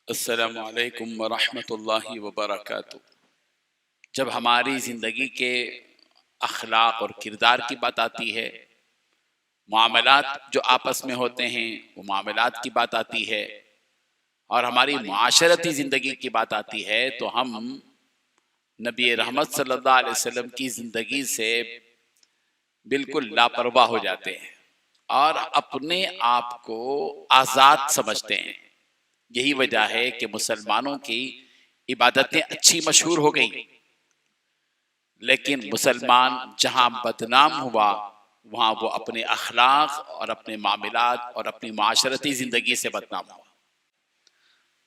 السلام علیکم ورحمۃ اللہ وبرکاتہ۔ جب ہماری زندگی کے اخلاق اور کردار کی بات آتی ہے، معاملات جو آپس میں ہوتے ہیں وہ معاملات کی بات آتی ہے، اور ہماری معاشرتی زندگی کی بات آتی ہے، تو ہم نبی رحمت صلی اللہ علیہ وسلم کی زندگی سے بالکل لاپرواہ ہو جاتے ہیں اور اپنے آپ کو آزاد سمجھتے ہیں۔ یہی وجہ ہے کہ مسلمانوں کی عبادتیں اچھی مشہور ہو گئی، لیکن مسلمان جہاں بدنام ہوا وہاں وہ اپنے اخلاق اور اپنے معاملات اور اپنی معاشرتی زندگی سے بدنام ہوا۔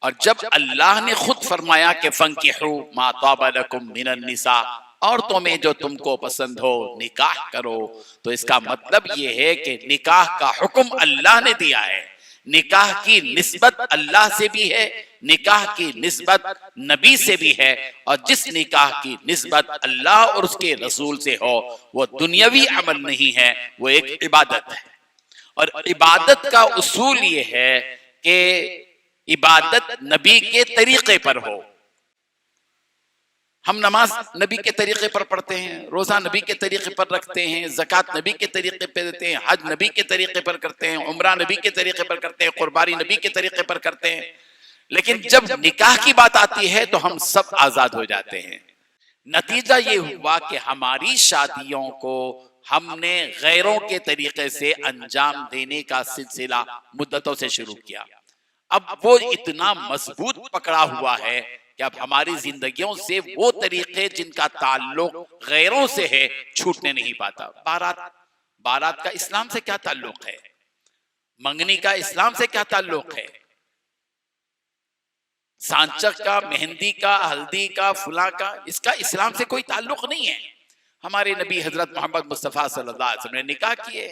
اور جب اللہ نے خود فرمایا کہ فَانْكِحُوا مَا طَابَ لَكُم مِّنَ النِّسَاءِ، عورتوں میں جو تم کو پسند ہو نکاح کرو، تو اس کا مطلب یہ ہے کہ نکاح کا حکم اللہ نے دیا ہے، نکاح کی نسبت اللہ سے بھی ہے، نکاح کی نسبت نبی سے بھی ہے، اور جس نکاح کی نسبت اللہ اور اس کے رسول سے ہو وہ دنیاوی عمل نہیں ہے، وہ ایک عبادت ہے۔ اور عبادت کا اصول یہ ہے کہ عبادت نبی کے طریقے پر ہو۔ ہم نماز نبی کے طریقے پر پڑھتے ہیں، روزہ نبی کے طریقے پر رکھتے ہیں، زکوٰۃ نبی کے طریقے پر دیتے ہیں، حج نبی کے طریقے پر کرتے ہیں، عمرہ نبی کے طریقے پر کرتے ہیں، قربانی نبی کے طریقے پر کرتے ہیں۔ لیکن جب نکاح کی بات آتی ہے تو ہم سب آزاد ہو جاتے ہیں۔ نتیجہ یہ ہوا کہ ہماری شادیوں کو ہم نے غیروں کے طریقے سے انجام دینے کا سلسلہ مدتوں سے شروع کیا۔ اب وہ اتنا مضبوط پکڑا ہوا ہے کہ اب ہماری زندگیوں سے وہ طریقے جن کا تعلق غیروں سے ہے چھوٹنے نہیں پاتا۔ بارات کا اسلام سے کیا تعلق ہے؟ منگنی کا اسلام سے کیا تعلق ہے؟ سانچک کا، مہندی کا، ہلدی کا، فلاں کا، اس کا اسلام سے کوئی تعلق نہیں ہے۔ ہمارے نبی حضرت محمد مصطفیٰ صلی اللہ علیہ وسلم نے نکاح کیے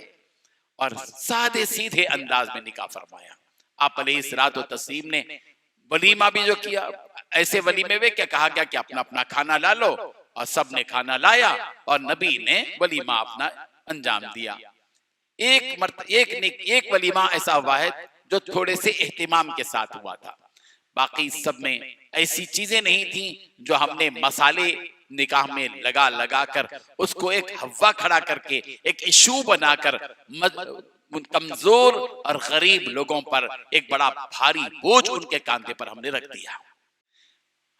اور سادے سیدھے انداز میں نکاح فرمایا۔ آپ علیہ الصلوۃ والتسلیم نے ولیمہ بھی جو کیا، ایسے ولیمے میں کیا کہا گیا کہ اپنا اپنا کھانا لا لو، اور سب نے کھانا لایا اور نبی نے ولیمہ اپنا انجام دیا۔ ایک ولیمہ ایسا ہوا ہے جو تھوڑے سے اہتمام کے ساتھ ہوا تھا، باقی سب میں ایسی چیزیں نہیں تھیں جو ہم نے مسالے نکاح میں لگا کر اس کو ایک ہوا کھڑا کر کے ایک ایشو بنا کر کمزور اور غریب لوگوں پر ایک بڑا بھاری بوجھ ان کے کاندھے پر ہم نے رکھ دیا۔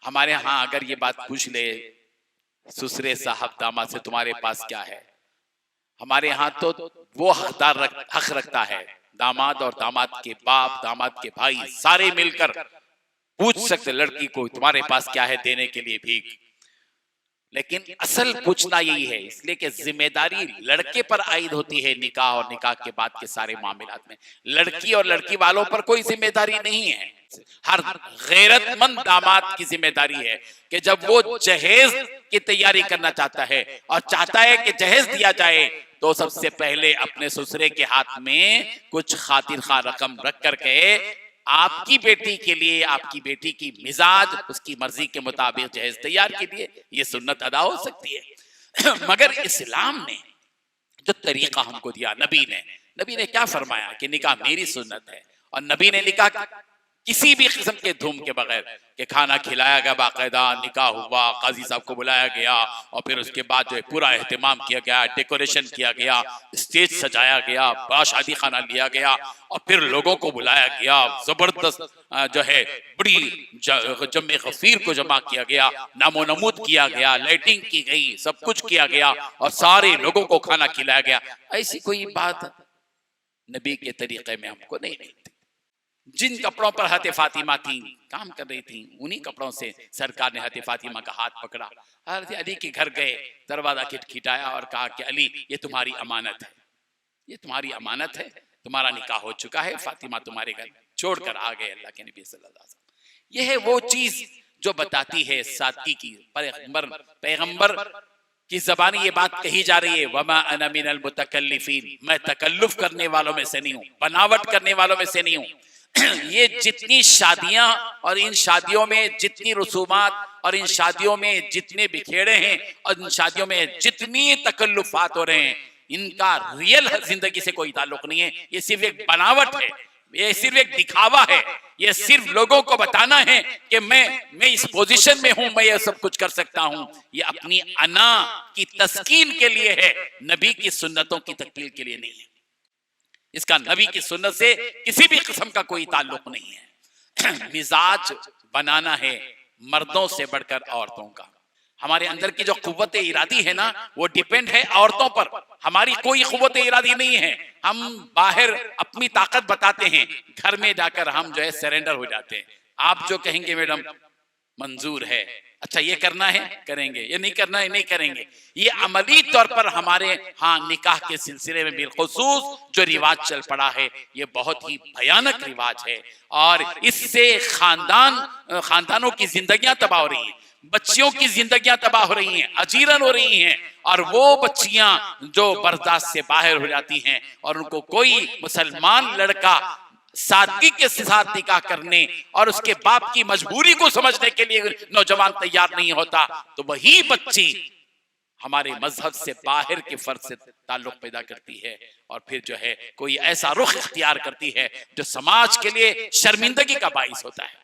ہمارے ہاں اگر یہ بات پوچھ لے سسرے صاحب داماد سے تمہارے پاس کیا ہے، ہمارے ہاں تو وہ حق رکھتا ہے، داماد اور داماد کے باپ، داماد کے بھائی سارے مل کر پوچھ سکتے لڑکی کو تمہارے پاس کیا ہے دینے کے لیے بھیک۔ لیکن اصل پوچھنا یہی ہے، اس لیے کہ ذمہ داری لڑکے پر عائد ہوتی ہے نکاح اور نکاح کے بعد کے سارے معاملات میں، لڑکی اور لڑکی والوں پر کوئی ذمہ داری نہیں ہے۔ ہر غیرت مند داماد کی ذمہ داری ہے کہ جب وہ جہیز کی تیاری کرنا چاہتا ہے اور چاہتا ہے کہ جہیز دیا جائے تو سب سے پہلے اپنے سسرے کے ہاتھ میں کچھ خاطر خواہ رقم رکھ کر کے آپ کی بیٹی کے لیے، آپ کی بیٹی کی مزاج اس کی مرضی کے مطابق جہیز تیار کیجیے، یہ سنت ادا ہو سکتی ہے۔ مگر اسلام نے جو طریقہ ہم کو دیا، نبی نے کیا فرمایا کہ نکاح میری سنت ہے، اور نبی نے نکاح کسی بھی قسم کے دھوم کے بغیر کہ کھانا کھلایا گیا، باقاعدہ نکاح ہوا، قاضی صاحب کو بلایا گیا، اور پھر اس کے بعد جو ہے پورا اہتمام کیا گیا، ڈیکوریشن کیا گیا، اسٹیج سجایا گیا، بڑا شادی خانہ لیا گیا، اور پھر لوگوں کو بلایا گیا، زبردست جو ہے بڑی جمع غفیر کو جمع کیا گیا، نام و نمود کیا گیا، لائٹنگ کی گئی، سب کچھ کیا گیا، اور سارے لوگوں کو کھانا کھلایا گیا۔ ایسی کوئی بات نبی کے طریقے میں ہم کو نہیں ملتی۔ جن کپڑوں پر حضرت فاطمہ تھیں، کام کر رہی تھیں، انہی کپڑوں سے سرکار نے حضرت فاطمہ کا ہاتھ پکڑا، حضرت علی کے گھر گئے، دروازہ کھٹکھٹایا اور کہا کہ علی یہ تمہاری امانت ہے، یہ تمہاری امانت ہے، تمہارا نکاح ہو چکا ہے، فاطمہ تمہارے گھر چھوڑ کر آ گئے اللہ کے نبی صلی اللہ علیہ وسلم۔ یہ ہے وہ چیز جو بتاتی ہے سادگی کی۔ پیغمبر کی زبانی یہ بات کہی جا رہی ہے، وَمَا أَنَا مِنَ الْمُتَكَلِّفِينَ، میں تکلف کرنے والوں میں سے نہیں ہوں، بناوٹ کرنے والوں میں سے نہیں ہوں۔ یہ جتنی شادیاں اور ان شادیوں میں جتنی رسومات اور ان شادیوں میں جتنے بکھیڑے ہیں اور ان شادیوں میں جتنی تکلفات ہو رہے ہیں، ان کا ریل زندگی سے کوئی تعلق نہیں ہے، یہ صرف ایک بناوٹ ہے۔ یہ صرف ایک دکھاوا ہے، یہ صرف لوگوں کو بتانا ہے کہ میں اس پوزیشن میں ہوں، میں یہ سب کچھ کر سکتا ہوں. یہ اپنی انا کی تسکین کے لیے ہے، نبی کی سنتوں کی تکمیل کے لیے نہیں ہے. اس کا نبی کی سنت سے کسی بھی قسم کا کوئی تعلق نہیں ہے. مزاج بنانا ہے مردوں سے بڑھ کر عورتوں کا. ہمارے اندر کی جو قوت ارادی ہے نا، وہ ڈیپینڈ ہے عورتوں پر. ہماری کوئی قوت ارادی نہیں ہے. ہم باہر اپنی طاقت بتاتے ہیں، گھر میں جا کر ہم جو ہے سرنڈر ہو جاتے ہیں. آپ جو کہیں گے میڈم منظور ہے، اچھا یہ کرنا ہے کریں گے، یہ نہیں کرنا ہے نہیں کریں گے. یہ عملی طور پر ہمارے ہاں نکاح کے سلسلے میں بالخصوص جو رواج چل پڑا ہے، یہ بہت ہی بھیانک رواج ہے، اور اس سے خاندانوں کی زندگیاں تباہ ہو رہی ہیں، بچیوں کی زندگیاں تباہ ہو رہی ہیں، اجیرن ہو رہی ہیں. اور وہ بچیاں جو برداشت سے باہر ہو جاتی ہیں اور ان کو کوئی مسلمان لڑکا سادگی کے ساتھ نکاح کرنے اور اس کے باپ کی مجبوری کو سمجھنے کے لیے نوجوان تیار نہیں ہوتا، تو وہی بچی ہمارے مذہب سے باہر کے فرد سے تعلق پیدا کرتی ہے، اور پھر جو ہے کوئی ایسا رخ اختیار کرتی ہے جو سماج کے لیے شرمندگی کا باعث ہوتا ہے.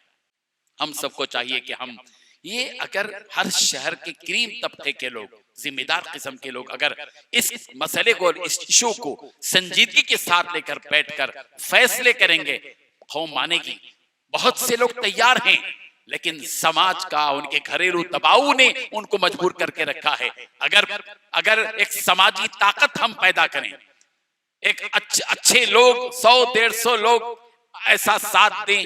ہم سب کو چاہیے کہ ہم یہ اگر ہر شہر کے کریم طبقے کے لوگ، ذمہ دار قسم کے لوگ اگر اس مسئلے کو، اس ایشو کو سنجیدگی کے ساتھ لے کر بیٹھ کر فیصلے کریں گے، قوم مانے گی. بہت سے لوگ تیار ہیں، لیکن سماج کا، ان کے گھریلو دباؤ نے ان کو مجبور کر کے رکھا ہے. اگر ایک سماجی طاقت ہم پیدا کریں، ایک اچھے لوگ 100-150 لوگ ایسا ساتھ دیں،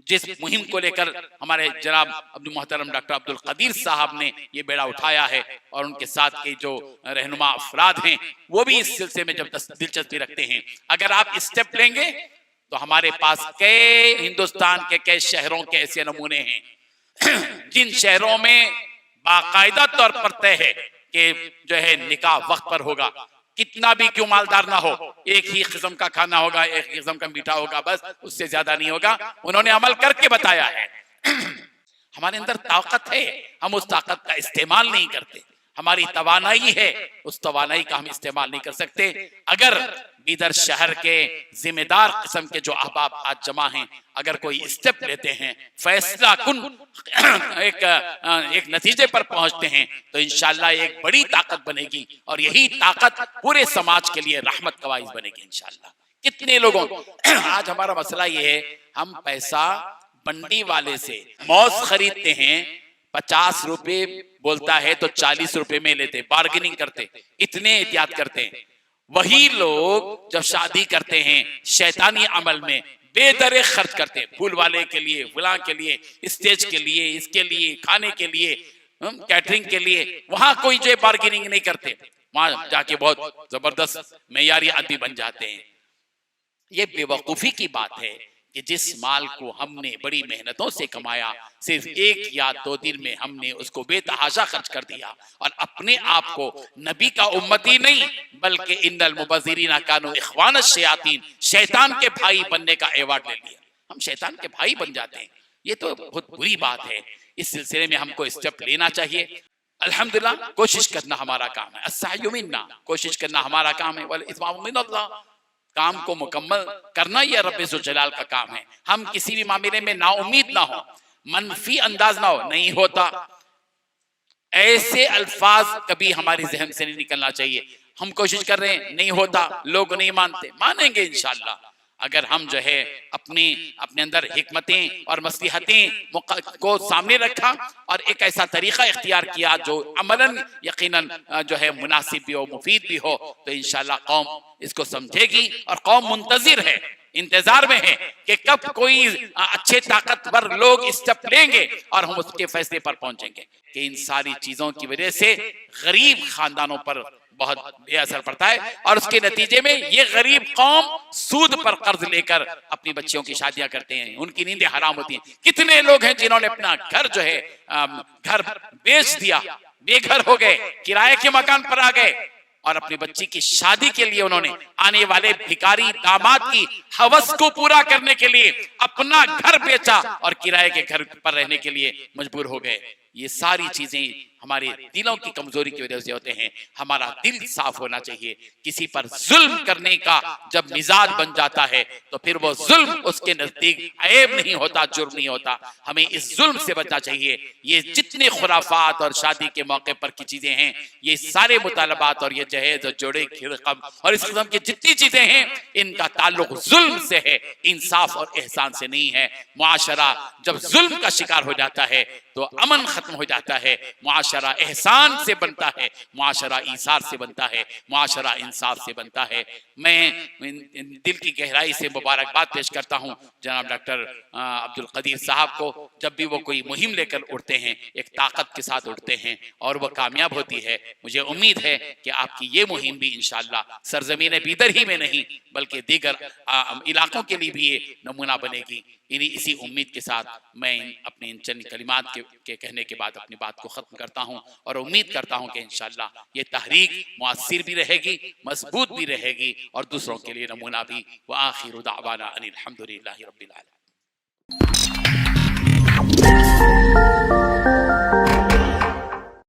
جس مہم کو لے کر ہمارے جناب عبد محترم ڈاکٹر عبد القدیر صاحب نے یہ بیڑا اٹھایا ہے، اور ان کے ساتھ کے جو رہنما افراد ہیں وہ بھی اس سلسلے میں جب دلچسپی رکھتے ہیں، اگر آپ اسٹیپ لیں گے تو ہمارے پاس کئی ہندوستان کے کئی شہروں کے ایسے نمونے ہیں جن شہروں میں باقاعدہ طور پر طے ہے کہ جو ہے نکاح وقت پر ہوگا، کتنا بھی کیوں مالدار نہ ہو، ایک ہی قسم کا کھانا ہوگا، ایک ہی قسم کا میٹھا ہوگا، بس اس سے زیادہ نہیں ہوگا. انہوں نے عمل کر کے بتایا ہے. ہمارے اندر طاقت ہے، ہم اس طاقت کا استعمال نہیں کرتے. ہماری توانائی ہے، اس توانائی کا ہم استعمال نہیں کر سکتے. اگر بیدر شہر کے ذمہ دار قسم کے جو احباب آج جمع ہیں، اگر کوئی اسٹیپ لیتے ہیں، فیصلہ کن ایک نتیجے پر پہنچتے ہیں، تو انشاءاللہ ایک بڑی طاقت بنے گی، اور یہی طاقت پورے سماج کے لیے رحمت کا باعث بنے گی انشاءاللہ. کتنے لوگوں آج ہمارا مسئلہ یہ ہے، ہم پیسہ بنڈی والے سے موز خریدتے ہیں، 50 روپے بولتا ہے تو 40 روپے میں لیتے، بارگننگ کرتے، اتنے احتیاط کرتے ہیں. وہی لوگ جب شادی کرتے ہیں شیطانی عمل میں بے درے خرچ کرتے ہیں، پھول والے کے لیے، فلاں کے لیے، اسٹیج کے لیے، اس کے لیے، کھانے کے لیے، کیٹرنگ کے لیے. وہاں کوئی جو بارگننگ نہیں کرتے، وہاں جا کے بہت زبردست معیاری آدمی بن جاتے ہیں. یہ بے وقوفی کی بات ہے کہ جس مال کو ہم نے بڑی محنتوں سے کمایا، صرف 1 یا 2 دن میں ہم نے اس کو بے تحاشا خرچ کر دیا، اور اپنے آپ کو نبی کا امتی نہیں بلکہ ان المبذرین کانوا اخوان الشیاطین، شیطان کے بھائی بننے کا ایوارڈ لے لیا. ہم شیطان کے بھائی بن جاتے ہیں. یہ تو بہت بری بات ہے. اس سلسلے میں ہم کو اسٹیپ لینا چاہیے. الحمدللہ کوشش کرنا ہمارا کام ہے، السعی منا، کوشش کرنا ہمارا کام ہے، والاتمام من اللہ، کام کو مکمل کرنا یہ رب ذوالجلال کا کام ہے. ہم کسی بھی معاملے میں نا امید نہ ہو، منفی انداز نہ ہو، نہیں ہوتا، ایسے الفاظ کبھی ہماری ذہن سے نہیں نکلنا چاہیے. ہم کوشش کر رہے ہیں، نہیں ہوتا، لوگ نہیں مانتے، مانیں گے انشاءاللہ. اگر ہم جو ہے اپنے اندر حکمتیں اور مصلحتیں کو سامنے رکھا اور ایک ایسا طریقہ اختیار کیا جو عملاً یقیناً جو ہے مناسب بھی ہو، مفید بھی ہو، تو انشاءاللہ قوم اس کو سمجھے گی، اور قوم منتظر ہے، انتظار میں ہے کہ کب کوئی اچھے طاقتور لوگ اسٹیپ لیں گے اور ہم اس کے فیصلے پر پہنچیں گے. کہ ان ساری چیزوں کی وجہ سے غریب خاندانوں پر بہت بے اثر پڑتا ہے، اور اس کے نتیجے میں یہ غریب قوم سود پر قرض لے کر اپنی بچیوں کی شادیاں کرتے ہیں، ان کی نیندیں حرام ہوتی ہیں. کتنے لوگ ہیں جنہوں نے اپنا گھر جو ہے گھر بیچ دیا، بے گھر ہو گئے، کرائے کے مکان پر آ گئے، اور اپنی بچی کی شادی کے لیے انہوں نے آنے والے بھکاری داماد کی ہوس کو پورا کرنے کے لیے اپنا گھر بیچا اور کرائے کے گھر پر رہنے کے لیے مجبور ہو گئے. یہ ساری چیزیں ہمارے دلوں کی کمزوری کی وجہ سے ہوتے ہیں. ہمارا دل صاف ہونا چاہیے. کسی پر ظلم کرنے کا جب مزاج بن جاتا ہے تو پھر وہ ظلم اس کے نزدیک عیب نہیں ہوتا، جرم نہیں ہوتا. ہمیں اس ظلم سے بچنا چاہیے. یہ جتنے خرافات اور شادی کے موقع پر کی چیزیں ہیں، یہ سارے مطالبات اور یہ جہیز اور جوڑے رقم اور اس قسم کی جتنی چیزیں ہیں، ان کا تعلق ظلم سے ہے، انصاف اور احسان سے نہیں ہے. معاشرہ جب ظلم کا شکار ہو جاتا ہے تو امن ختم ہو جاتا ہے. معاشرہ احسان سے بنتا ہے، معاشرہ ایثار سے بنتا ہے، معاشرہ انصاف سے بنتا ہے. میں دل کی گہرائی سے مبارکباد پیش کرتا ہوں جناب ڈاکٹر عبدالقدیر صاحب کو. جب بھی وہ کوئی مہم لے کر اٹھتے ہیں، ایک طاقت کے ساتھ اٹھتے ہیں اور وہ کامیاب ہوتی ہے. مجھے امید ہے کہ آپ کی یہ مہم بھی انشاءاللہ سرزمین بیدر ہی میں نہیں بلکہ دیگر علاقوں کے لیے بھی یہ نمونہ بنے گی. اسی امید کے ساتھ میں اپنے ان چند کلمات کے کہنے کے بعد اپنی بات کو ختم کرتا ہوں اور امید کرتا ہوں کہ انشاءاللہ یہ تحریک مؤثر بھی رہے گی، مضبوط بھی رہے گی اور دوسروں کے لیے نمونہ بھی. وآخر دعوانا ان الحمدللہ رب العالمین.